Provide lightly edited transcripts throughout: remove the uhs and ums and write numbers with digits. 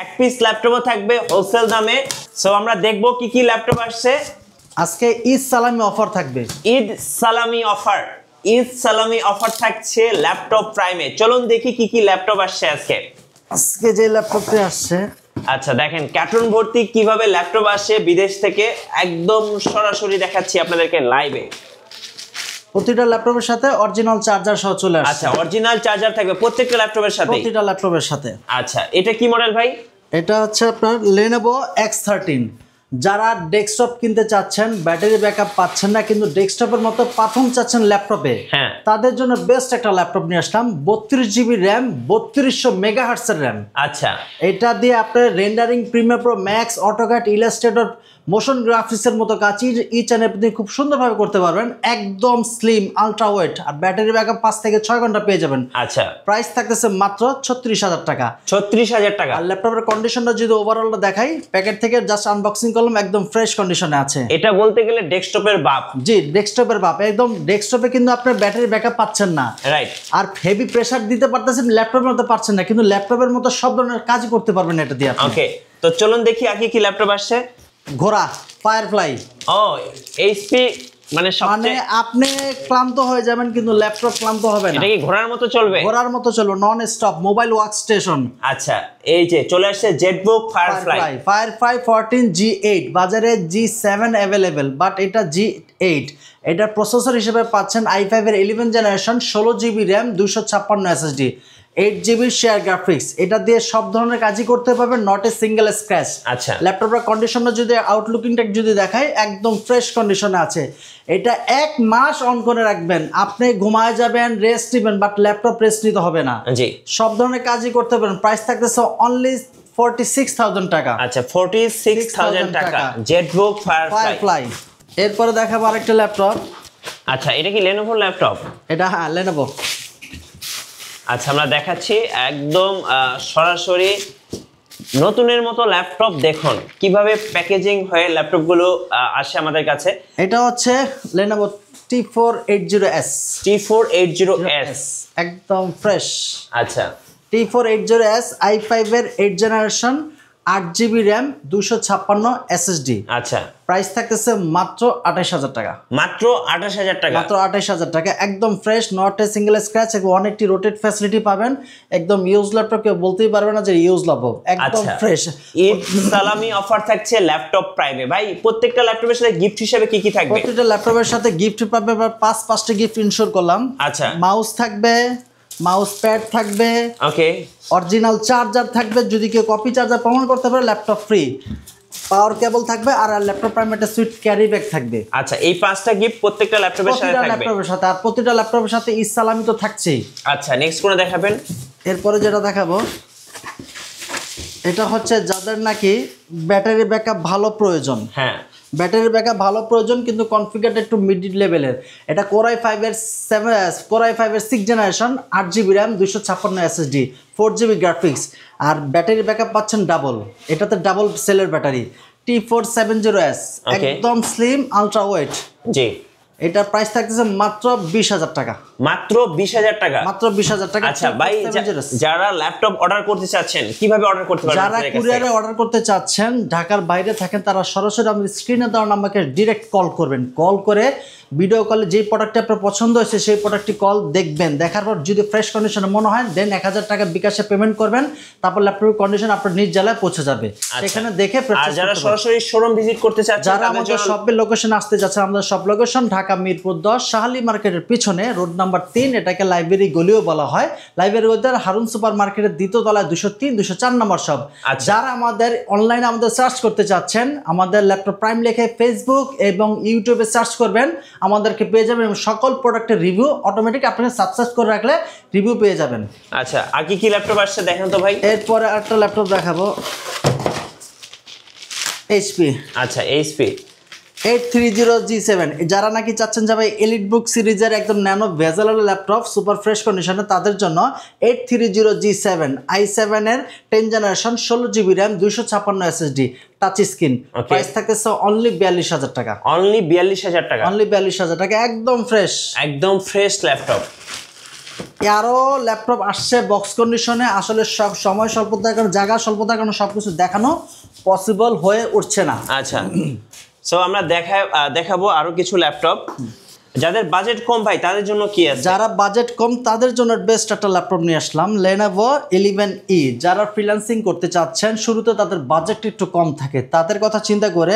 এক পিস ল্যাপটপও থাকবে হোলসেল দামে। সো আমরা দেখবো কি কি ল্যাপটপ আসছে আজকে। ঈদ সালামি অফার থাকবে, ঈদ সালামি অফার। ঈদ সালামি অফার থাকছে ল্যাপটপ প্রাইমে। চলুন দেখি কি কি ল্যাপটপ আসছে আজকে। আজকে যে ল্যাপটপটি আসছে, আচ্ছা দেখেন কার্টুন ভর্তি কিভাবে ল্যাপটপ আসে বিদেশ থেকে, একদম সরাসরি দেখাচ্ছি আপনাদেরকে লাইভে। প্রতিটা ল্যাপটপের সাথে অরিজিনাল চার্জার সহ চলে আসছে। আচ্ছা অরিজিনাল চার্জার থাকবে প্রত্যেকটা ল্যাপটপের সাথে, প্রতিটা ল্যাপটপের সাথে। আচ্ছা এটা কি মডেল ভাই? এটা হচ্ছে আপনার Lenovo X13। যারা ডেস্কটপ কিনতে চাচ্ছেন, ব্যাটারি ব্যাকআপ পাচ্ছেন না কিন্তু ডেস্কটপের মতো পারফর্ম চাচ্ছেন ল্যাপটপে, হ্যাঁ তাদের জন্য বেস্ট একটা ল্যাপটপ নিয়ে আসলাম। 32GB RAM, 3200 মেগাহার্টজের RAM. আচ্ছা এটা দিয়ে আপনার rendering, Premiere Pro max, AutoCAD, Illustrator, motion গ্রাফিক্সের মতো কাজ ইচ অ্যান্ড এভরিথিং খুব সুন্দরভাবে করতে পারবেন। একদম স্লিম, আলট্রা ওয়েট, আর ব্যাটারি ব্যাকআপ 5 থেকে 6 ঘন্টা পেয়ে যাবেন। আচ্ছা প্রাইস থাকতেছে মাত্র 36,000 টাকা। 36,000 টাকা। আর ল্যাপটপের কন্ডিশনটা যদি ওভারঅল দেখাই, প্যাকেট থেকে জাস্ট আনবক্সিং করলাম, একদম ফ্রেশ কন্ডিশনে আছে। এটা বলতে গেলে ডেস্কটপের বাপ। জি, ডেস্কটপের বাপ একদম। ডেস্কটপে কিন্তু আপনার ব্যাটারি ব্যাকআপ পাচ্ছেন না, রাইট, আর হেভি প্রেসার দিতে পারতেছেন, ল্যাপটপের মতো পারছেন না, কিন্তু ল্যাপটপের মতো সব ধরনের কাজই করতে পারবেন এটা দিয়ে আপনি। ওকে তো চলুন দেখি আগে কি ল্যাপটপ আসছে। ঘোড়া ফায়ারফ্লাই। ও এইচপি, মানে সবচেয়ে আপনি ক্লান্ত হয়ে যাবেন কিন্তু ল্যাপটপ ক্লান্ত হবে না। এটা কি ঘোড়ার মতো চলবে? ঘোড়ার মতো চলবে, নন স্টপ মোবাইল ওয়ার্কস্টেশন। আচ্ছা এই যে চলে আসছে জেটবুক ফায়ারফ্লাই। ফায়ারফ্লাই 14 G8, বাজারে G7 অ্যাভেলেবেল, বাট এটা G8। এটার প্রসেসর হিসেবে পাচ্ছেন i5 এর 11 generation, 16GB RAM, 256 SSD, 8GB share graphics. এটা দিয়ে সব ধরনের কাজই করতে পারবেন, নট এ সিঙ্গেল স্ক্র্যাচ। আচ্ছা ল্যাপটপের কন্ডিশনটা যদি আউটলুকিংটা যদি দেখাই, একদম ফ্রেশ কন্ডিশনে আছে। এটা 1 মাস অন করে রাখবেন, আপনি ঘুমায় যাবেন, রেস্ট নেবেন, বাট ল্যাপটপ রেস্ট নিতে হবে না। জি সব ধরনের কাজই করতে পারেন। প্রাইস থাকতেছে অনলি 46,000 টাকা। আচ্ছা 46,000 টাকা জেটবুক ফায়ারফ্লাই। এরপরে দেখাবো আরেকটা ল্যাপটপ। আচ্ছা এটা কি Lenovo ল্যাপটপ? এটা হ্যাঁ Lenovo। আচ্ছা আমরা দেখাচ্ছি একদম সরাসরি নতুনের মতো ল্যাপটপ। দেখুন কিভাবে প্যাকেজিং হয়ে ল্যাপটপগুলো আসে আমাদের কাছে। এটা হচ্ছে Lenovo T480S। T480S একদম ফ্রেশ। আচ্ছা T480S i5 এর 8 জেনারেশন, 8GB র্যাম, 256 SSD। আচ্ছা প্রাইস থাকতেছে মাত্র 28,000 টাকা। মাত্র 28,000 টাকা। মাত্র 28,000 টাকা, একদম fresh, not a single scratch, এবং অনেকটি রোটেট ফ্যাসিলিটি পাবেন। একদম ইউজ ল্যাপটপ, কেউ বলতেই পারবে না যে ইউজ ল্যাপটপ, একদম ফ্রেশ। ঈদ সালামি অফার থাকছে ল্যাপটপ প্রাইমে। ভাই প্রত্যেকটা ল্যাপটপের সাথে গিফট হিসেবে কি কি থাকবে? প্রত্যেকটা ল্যাপটপের সাথে গিফট পাবে, 5টা গিফট ইনশোর করলাম। আচ্ছা মাউস থাকবে, মাউস প্যাড থাকবে, ওকে, অরিজিনাল চার্জার থাকবে, যদি কেউ কপি চার্জার প্রমাণ করতে পারে ল্যাপটপ ফ্রি, পাওয়ার কেবল থাকবে, আর ল্যাপটপ প্রাইম একটা সুইট ক্যারি ব্যাগ থাকবে। আচ্ছা এই 5টা গিফট প্রত্যেকটা ল্যাপটপের সাথে থাকবে। ল্যাপটপের সাথে, আর প্রতিটা ল্যাপটপের সাথে ঈদ সালামি তো থাকছেই। আচ্ছা নেক্সট কোন দেখাবেন? এরপরে যেটা দেখাবো, এটা হচ্ছে যাদের নাকি ব্যাটারি ব্যাকআপ ভালো প্রয়োজন। হ্যাঁ ব্যাটারি ব্যাকআপ ভালো প্রয়োজন কিন্তু কনফিগারটা একটু মিড লেভেলের। এটা Core i5 এর 6 generation, 8GB RAM, 256 SSD, 4GB graphics, আর ব্যাটারি ব্যাকআপ পাচ্ছেন ডাবল। এটাতে ডাবল সেলের ব্যাটারি, T470S, একদম স্লিম, আলট্রা ওয়েট। জি এটার প্রাইস থাকতেছে মাত্র 20,000 টাকা। মাত্র 20,000 টাকা। মাত্র 20,000 টাকা। আচ্ছা ভাই যারা ল্যাপটপ অর্ডার করতে চাচ্ছেন কিভাবে অর্ডার করতে পারবেন? যারা কুরিয়ারে অর্ডার করতে চাচ্ছেন, ঢাকার বাইরে থাকেন, তারা সরাসরি আমাদের স্ক্রিনে দেওয়া নাম্বারকে ডিরেক্ট কল করবেন। কল করে ভিডিও কলে যে প্রোডাক্টটি আপনার পছন্দ হয়েছে সেই প্রোডাক্টটি কল দেখবেন, দেখার পর যদি ফ্রেশ কন্ডিশনে মনে হয় দেন 1,000 টাকা বিকাশে পেমেন্ট করবেন, তারপর ল্যাপটপের কন্ডিশন আপনার নিজ জেলায় পৌঁছে যাবে, সেখানে দেখে। আর যারা সরাসরি শোরুম ভিজিট করতে চাচ্ছেন, যারা আমাদের শপের লোকেশন আসতে যাচ্ছেন, আমাদের শপ লোকেশন ঢাকা মিরপুর 10 শাহালি মার্কেটের পিছনে, রোড নাম্বার 3, এটাকে লাইব্রেরি গলিও বলা হয়। লাইব্রেরি গলিতে হারুন সুপার মার্কেটের দ্বিতীয় তলায় 203, 204 নম্বর শপ। যারা আমাদের অনলাইনে আমাদের সার্চ করতে চাচ্ছেন, আমাদের ল্যাপটপ প্রাইম লিখে ফেসবুক এবং ইউটিউবে সার্চ করবেন, আমাদেরকে পেয়ে যাবেন, এবং সকল প্রোডাক্টের রিভিউ অটোমেটিক আপনাকে সাবস্ক্রাইব করে রাখলে রিভিউ পেয়ে যাবেন। আচ্ছা আর কি কি ল্যাপটপ আসছে দেখেন তো ভাই। এরপরে একটা ল্যাপটপ দেখাবো, এইচপি। আচ্ছা এইচপি 830G7। যারা নাকি চাচ্ছেন যে ভাই এলিট বুক সিরিজের একদম ন্যানো ভেজাল ল্যাপটপ সুপার ফ্রেশ কন্ডিশনে, তাদের জন্য 830G7 i7 এর 10 generation, 16GB RAM, 256 SSD, touch screen. Price থাকতেছে অনলি 42,000 টাকা। অনলি 42,000 টাকা। অনলি 42,000 টাকা, একদম ফ্রেশ, একদম ফ্রেশ ল্যাপটপ। আরও ল্যাপটপ আসছে বক্স কন্ডিশনে, আসলে সব সময় স্বল্পতার কারণে, জায়গা স্বল্পতার কারণে সব কিছু দেখানো পসিবল হয়ে উঠছে না। আচ্ছা, সো আমরা দেখাবো আরো কিছু ল্যাপটপ। যাদের বাজেট কম ভাই তাদের জন্য কি আছে? যারা বাজেট কম তাদের জন্য বেস্ট একটা ল্যাপটপ নিয়ে আসলাম, Lenovo 11E। যারা ফ্রিল্যান্সিং করতে চাচ্ছেন, শুরুতে তাদের বাজেট একটু কম থাকে, তাদের কথা চিন্তা করে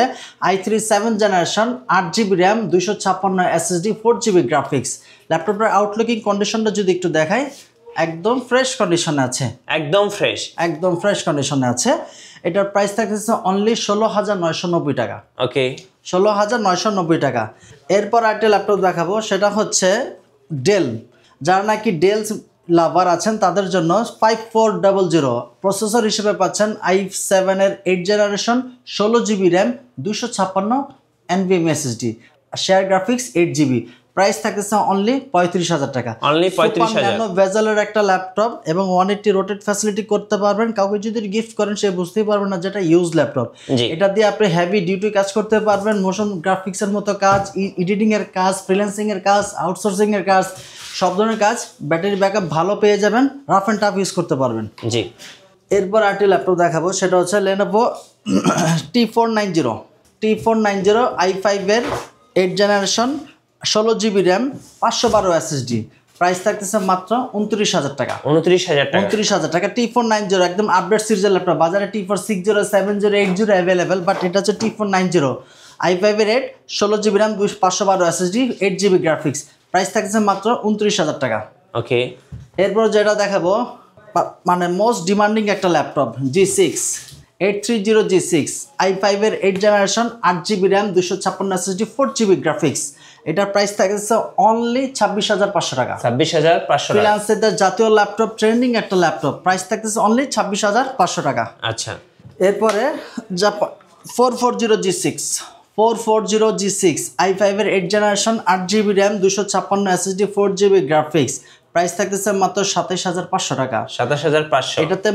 i3 7th generation, 8GB RAM, 256 SSD, 4GB graphics. ল্যাপটপের আউটলুকিং কন্ডিশনটা যদি একটু দেখাই, একদম ফ্রেশ কন্ডিশনে আছে, একদম ফ্রেশ, একদম ফ্রেশ কন্ডিশনে আছে। এটার প্রাইস থাকতেছে অনলি 16,990 টাকা। ওকে, 16,990 টাকা। এরপর একটা ল্যাপটপ দেখাবো, সেটা হচ্ছে ডেল। যারা নাকি ডেল লাভার আছেন তাদের জন্য 5400 প্রসেসর হিসেবে পাচ্ছেন i7 এর 8th generation, 16GB RAM, 256 NVMe SSD, share graphics 8GB। Price থাকতেছে অনলি 35,000 টাকা। অনলি 35,000। ভেজেলের একটা ল্যাপটপ এবং 180 রোটেট ফ্যাসিলিটি করতে পারবেন। কাউকে যদি গিফট করেন সে বুঝতেই পারবেন না যেটা ইউজ ল্যাপটপ। এটা দিয়ে আপনি হেভি ডিউটি কাজ করতে পারবেন, মোশন গ্রাফিক্সের মতো কাজ, এডিটিং এর কাজ, ফ্রিল্যান্সিং এর কাজ, আউটসোর্সিং এর কাজ, সব ধরনের কাজ। ব্যাটারি ব্যাকআপ ভালো পেয়ে যাবেন, রাফ অ্যান্ড টাফ ইউজ করতে পারবেন। জি। এরপর আরেকটি ল্যাপটপ দেখাবো, সেটা হচ্ছে Lenovo T490 i5 এর 8th generation, 16GB RAM, 512 SSD। Price থাকতেছে মাত্র 29,000 টাকা। 29,000 টাকা। T490 একদম আপডেট সিরিজের ল্যাপটপ। বাজারে T4 60, 70, 80 অ্যাভেলেবেল, বাট এটা হচ্ছে T490 i5 এর 8, 16GB RAM, 512 SSD, 8GB graphics. Price থাকতেছে মাত্র 29,000 টাকা। ওকে। এরপর যেটা দেখাবো, মানে মোস্ট ডিমান্ডিং একটা ল্যাপটপ, G6 830 G6 i5 এর 8th generation, 8GB RAM, 256 SSD, 4GB graphics. এটার প্রাইস থাকছে অনলি 26,500 টাকা। 26,500 টাকা। ফ্রিল্যান্সারদের জাতীয় ল্যাপটপ, ট্রেন্ডিং একটা ল্যাপটপ, প্রাইস থাকতেছে অনলি 26,500 টাকা। আচ্ছা। এরপরে 440 G6 i5 এর 8th generation, 8GB RAM, 256 SSD, 4GB graphics. Price থাকতেছে মাত্র 27,500 টাকা। 27,500। এটাতে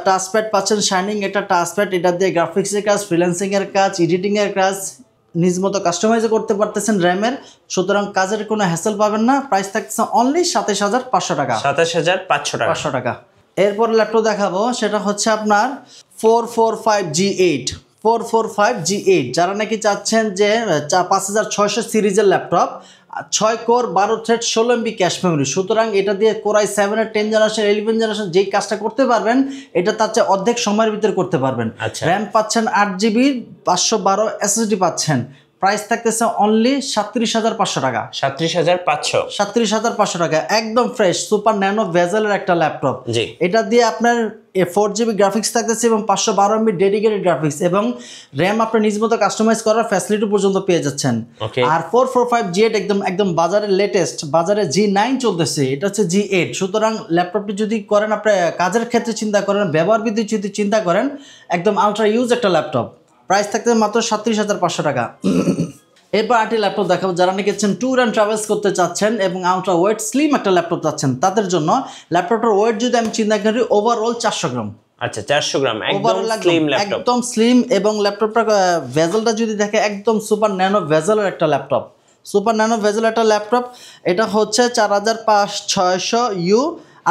টাচপ্যাড পাচ্ছেন শাইনিং, এটা টাচপ্যাড, এটা দিয়ে গ্রাফিক্সের কাজ, ফ্রিল্যান্সিং এর কাজ, এডিটিং এর কাজ নিজ মতো কাস্টমাইজ করতে পারতেছেন র্যামের, সুতরাং কাজের কোনো হ্যাসেল পাবেন না। প্রাইস থাকছে অনলি 27,500 টাকা। 27,500 টাকা। এরপর ল্যাপটপ দেখাবো, সেটা হচ্ছে আপনার 445G8। যারা নাকি চাচ্ছেন যে 5600 সিরিজের laptop, 6 core 12 thread 16 MB cache memory, সুতরাং এটা দিয়ে Core i7 এর 10th জেনারেশন 11th জেনারেশন যেই কাজটা করতে পারবেন, এটা তার চেয়ে অর্ধেক সময়ের ভিতরে করতে পারবেন। র্যাম পাচ্ছেন 8GB, 512 SSD পাচ্ছেন। প্রাইস থাকতেছে অনলি 37,500 টাকা। 37,500 টাকা। একদম ফ্রেশ সুপার ন্যানো ভেজেলের একটা ল্যাপটপ। এটা দিয়ে আপনার 4GB গ্রাফিক্স থাকতেছে এবং 512 MB ডেডিকেটেড গ্রাফিক্স, এবং র্যাম আপনার নিজ মতো কাস্টমাইজ করার ফ্যাসিলিটি পর্যন্ত পেয়ে যাচ্ছেন। আর 445G8 একদম বাজারে লেটেস্ট, বাজারে G9 চলতেছে, এটা হচ্ছে G8। সুতরাং ল্যাপটপটি যদি করেন আপনার কাজের ক্ষেত্রে চিন্তা করেন, ব্যবহার বিধি যদি চিন্তা করেন, একদম আলট্রা ইউজ একটা ল্যাপটপ। প্রাইস থাকতে মাত্র 37,500 টাকা। এরপর আরেকটি ল্যাপটপ দেখাবো, যারা নাকি ট্যুর অ্যান্ড ট্রাভেলস করতে চাচ্ছেন এবং আলট্রা ওয়েট স্লিম একটা ল্যাপটপ চাচ্ছেন, তাদের জন্য ল্যাপটপটার ওয়েট যদি আমি চিন্তা করি, ওভারঅল 400 গ্রাম। আচ্ছা, 400 গ্রাম, একদম স্লিম ল্যাপটপ, একদম স্লিম। এবং ল্যাপটপটা ভেজেলটা যদি দেখে, একদম সুপার ন্যানো ভেজেলের একটা ল্যাপটপ, সুপার ন্যানো ভেজেল একটা ল্যাপটপ। এটা হচ্ছে 4600U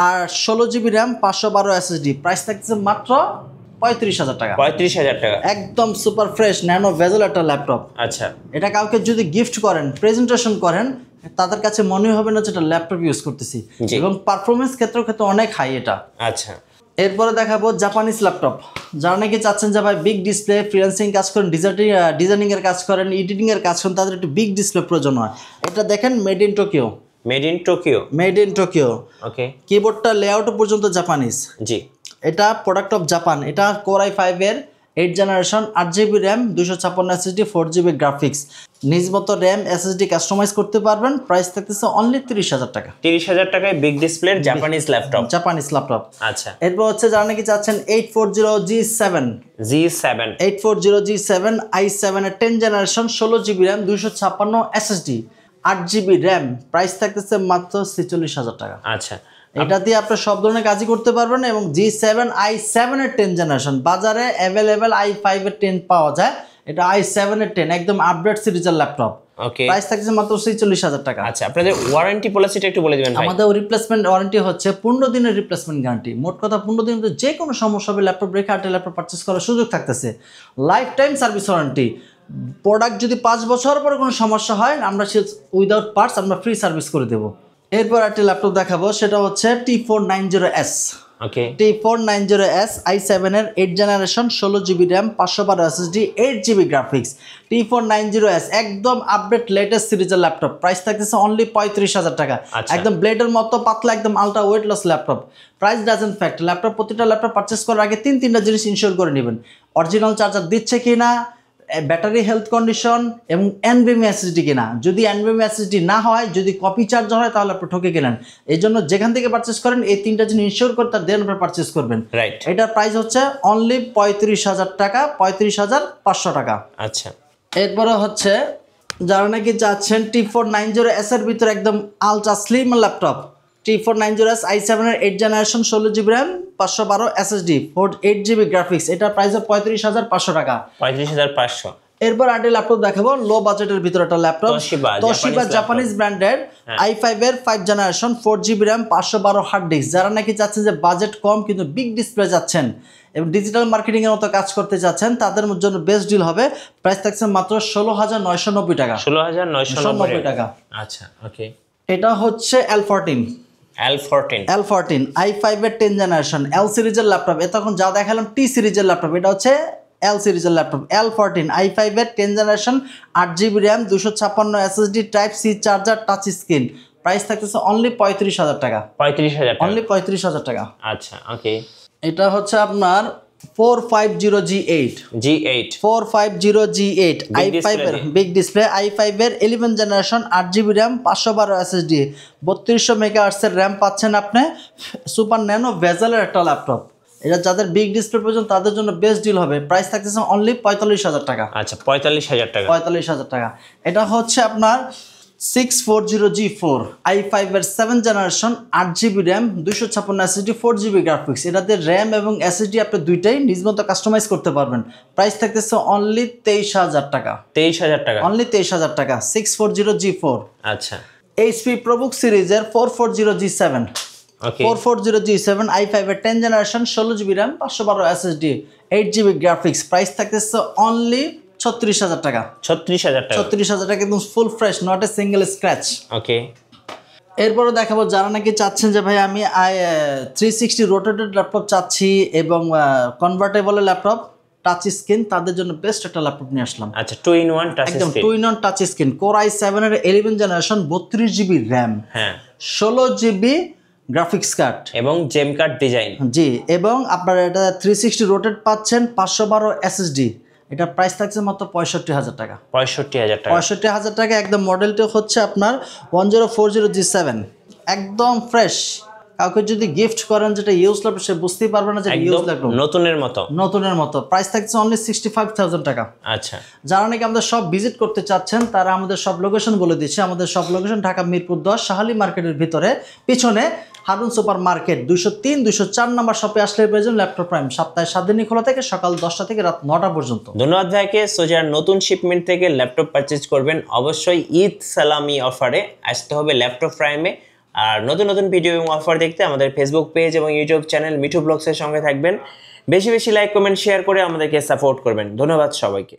আর 16GB র্যাম, 512 SSD। প্রাইস থাকছে মাত্র 35,000 টাকা। 35,000 টাকা। একদম সুপার ফ্রেশ ন্যানো ভেজেল একটা ল্যাপটপ। আচ্ছা, এটা কাউকে যদি গিফট করেন, প্রেজেন্টেশন করেন, তাদের কাছে মনে হবে না যে এটা ল্যাপটপ ইউজ করতেছি, এবং পারফরমেন্স ক্ষেত্রে অনেক হাই এটা। আচ্ছা। এরপরে দেখাবো জাপানিজ ল্যাপটপ। যারা নাকি চাচ্ছেন যে ভাই বিগ ডিসপ্লে, ফ্রিল্যান্সিং কাজ করেন, ডিজাইনিং এর কাজ করেন, এডিটিং এর কাজ করেন, তাদের একটু বিগ ডিসপ্লে প্রয়োজন হয়। এটা দেখেন মেড ইন টোকিও। ওকে। কিবোর্ডটা লেআউট পর্যন্ত জাপানিজ। জি। এটা প্রোডাক্ট অফ জাপান। এটা Core i5 এর 8th generation, 8GB RAM, 256 SSD, 4GB graphics. নিজ মতো র্যাম SSD কাস্টমাইজ করতে পারবেন। প্রাইস থাকতেছে অনলি 30,000 টাকা। 30,000 টাকায় বিগ ডিসপ্লের জাপানিজ ল্যাপটপ। আচ্ছা। এরপর হচ্ছে যারা নাকি চাচ্ছেন 840G7 i7 এর 10th generation, 16GB RAM, 256 SSD, 8GB RAM. Price থাকতেছে মাত্র 46,000 টাকা। আচ্ছা। এটা দিয়ে আপনি সব ধরনের কাজই করতে পারবেন। এবং G7 i7 এর 10th জেনারেশন, বাজারে অ্যাভেলেবেল i5 এর 10 পাওয়া যায়, এটা i7 এর 10 একদম আপডেট সিরিজের ল্যাপটপ। ওকে প্রাইস থাকছে মাত্র 46000 টাকা। আচ্ছা আপনাদের ওয়ারেন্টি পলিসিটা একটু বলে দিবেন ভাই। আমাদের রিপ্লেসমেন্ট ওয়ারেন্টি হচ্ছে 15 দিনের রিপ্লেসমেন্ট গ্যারান্টি। মোট কথা 15 দিনের মধ্যে যে কোনো সমস্যা হবে ল্যাপটপ রেখে আরেকটা ল্যাপটপ পারচেজ করার সুযোগ থাকতেছে। Life time service warranty, product যদি 5 বছর পরে কোনো সমস্যা হয় আমরা সে উইদাউট পার্টস আমরা ফ্রি সার্ভিস করে দেবো। এরপর একটা ল্যাপটপ দেখাবো, সেটা হচ্ছে T490S। ওকে T490S i7 এর 8 generation 16GB RAM 512 SSD 8GB graphics. T490S একদম আপডেট লেটেস্ট সিরিজের ল্যাপটপ। প্রাইস থাকতেছে অনলি 35000 টাকা। একদম ব্লেডের মতো পাতলা, একদম ultra weightless laptop. Price doesn't fact. Laptop প্রতিটা ল্যাপটপ পারচেস করার আগে তিনটা জিনিস ইনশিওর করে নেবেন: অরিজিনাল চার্জার দিচ্ছে কিনা, ব্যাটারি হেলথ কন্ডিশন এবং এনভিএমই এসএসডি কিনা। যদি এনভিএমই এসএসডি না হয়, যদি কপি চার্জার হয়, তাহলে আপনি ঠকে গেলেন। এই জন্য যেখান থেকে পারচেস করেন এই তিনটা জিনিস ইনশিওর করে তার দেন আপনি পারচেস করবেন। রাইট। এটার প্রাইস হচ্ছে অনলি 35000 টাকা, 35500 টাকা। আচ্ছা এরপরে হচ্ছে যারা নাকি চাচ্ছেন T490S এর ভিতরে একদম ultra slim laptop, T490S i7 এর 8 generation 16GB RAM 512 SSD 8GB graphics. এটার প্রাইস 35500 টাকা। 35500। এরপর আরেকটা ল্যাপটপ দেখাবো লো বাজেটের ভিতরে একটা ল্যাপটপ, তোশিবা জাপানিজ ব্র্যান্ডের i5 এর 5 generation 4GB RAM 512 hard disk. যারা নাকি চাচ্ছেন যে বাজেট কম কিন্তু বিগ ডিসপ্লে যাচ্ছেন এবং ডিজিটাল মার্কেটিং এর মতো কাজ করতে চাচ্ছেন, তাদের জন্য বেস্ট ডিল হবে। প্রাইস থাকছে মাত্র 16990 টাকা। 16990 টাকা। আচ্ছা ওকে। এটা হচ্ছে L14 i5 এর 10 জেনারেশন L সিরিজের ল্যাপটপ। এ তখন যা দেখালাম T সিরিজের ল্যাপটপ, এটা হচ্ছে L সিরিজের ল্যাপটপ। L14 i5 এর 10 generation 8GB RAM 256 SSD type C charger touch screen. Price থাকতেছে অনলি 35000 টাকা। 35000 অনলি 35000 টাকা। আচ্ছা ওকে। এটা হচ্ছে আপনার 450G8 450G8 i5 এর বিগ ডিসপ্লে i5 এর 11 generation 8GB RAM 512 SSD 3200 megahertz এর RAM পাচ্ছেন আপনি। সুপার ন্যানো ভেজেলের একটা ল্যাপটপ। এটা যাদের বিগ ডিসপ্লে প্রয়োজন তাদের জন্য বেস্ট ডিল হবে। প্রাইস থাকতেছে অনলি 45000 টাকা। আচ্ছা 45000 টাকা। 45000 টাকা। এটা হচ্ছে আপনার 640G4 i5 এর 7 generation 8GB RAM 256 SSD 4GB graphics. এটাতে RAM এবং SSD আপনি দুইটাই নিজ মতো কাস্টমাইজ করতে পারবেন। প্রাইস থাকতেছে অনলি 23000 টাকা। 23000 টাকা। অনলি 23000 টাকা 640G4। আচ্ছা HP ProBook সিরিজের 440G7 ওকে 440G7 i5 এর 10 generation 16GB RAM 512 SSD 8GB graphics. Price থাকতেছে অনলি 36000 টাকা। 36000 টাকা। 36000 টাকা একদম full fresh, not a single scratch. Okay. এরপরও দেখাবো যারা নাকি চাচ্ছেন যে ভাই আমি 360 রোটেটেড ল্যাপটপ চাচ্ছি এবং কনভার্টেবল ল্যাপটপ টাচ স্ক্রিন, তাদের জন্য বেস্ট একটা ল্যাপটপ নিয়ে আসলাম। আচ্ছা 2-in-1 টাচ স্ক্রিন। একদম 2-in-1 touch screen Core i7 এর 11 জেনারেশন 32GB RAM, হ্যাঁ 16GB গ্রাফিক্স কার্ড এবং জেম কার্ড ডিজাইন। জি, এবং আপনারা এটা 360 রোটেট পাচ্ছেন 512 SSD। এটা প্রাইস থাকছে মাত্র 65000 টাকা। 65000 টাকা। 65000 টাকা। একদম মডেলটা হচ্ছে আপনার 1040G7 একদম ফ্রেশ। কাউকে যদি গিফট করেন যেটা ইউজ ল্যাপটপ সে বুঝতেই পারবে না যে ইউজ ল্যাপটপ, নতুনের মতো। প্রাইস থাকছে অনলি 65000 টাকা। আচ্ছা যারা নাকি আমাদের সব ভিজিট করতে চাচ্ছেন তারা আমাদের সব লোকেশন বলে দিচ্ছে। আমাদের সব লোকেশন ঢাকা মিরপুর 10 শাহালি মার্কেটের ভিতরে, পিছনে হারুন সুপার মার্কেট 203 204 নম্বর শপে আসলে প্রয়োজন ল্যাপটপ প্রাইম। সপ্তাহে 7 দিনই খোলা থেকে সকাল 10টা থেকে রাত 9টা পর্যন্ত। ধন্যবাদ ভাইকে। সো যারা নতুন শিপমেন্ট থেকে ল্যাপটপ পারচেজ করবেন অবশ্যই ঈদ সালামি অফারে আসতে হবে ল্যাপটপ প্রাইমে। আর নতুন নতুন ভিডিও এবং অফার দেখতে আমাদের ফেসবুক পেজ এবং ইউটিউব চ্যানেল মিঠু ব্লগসের সঙ্গে থাকবেন। বেশি বেশি লাইক কমেন্ট শেয়ার করে আমাদেরকে সাপোর্ট করবেন। ধন্যবাদ সবাইকে।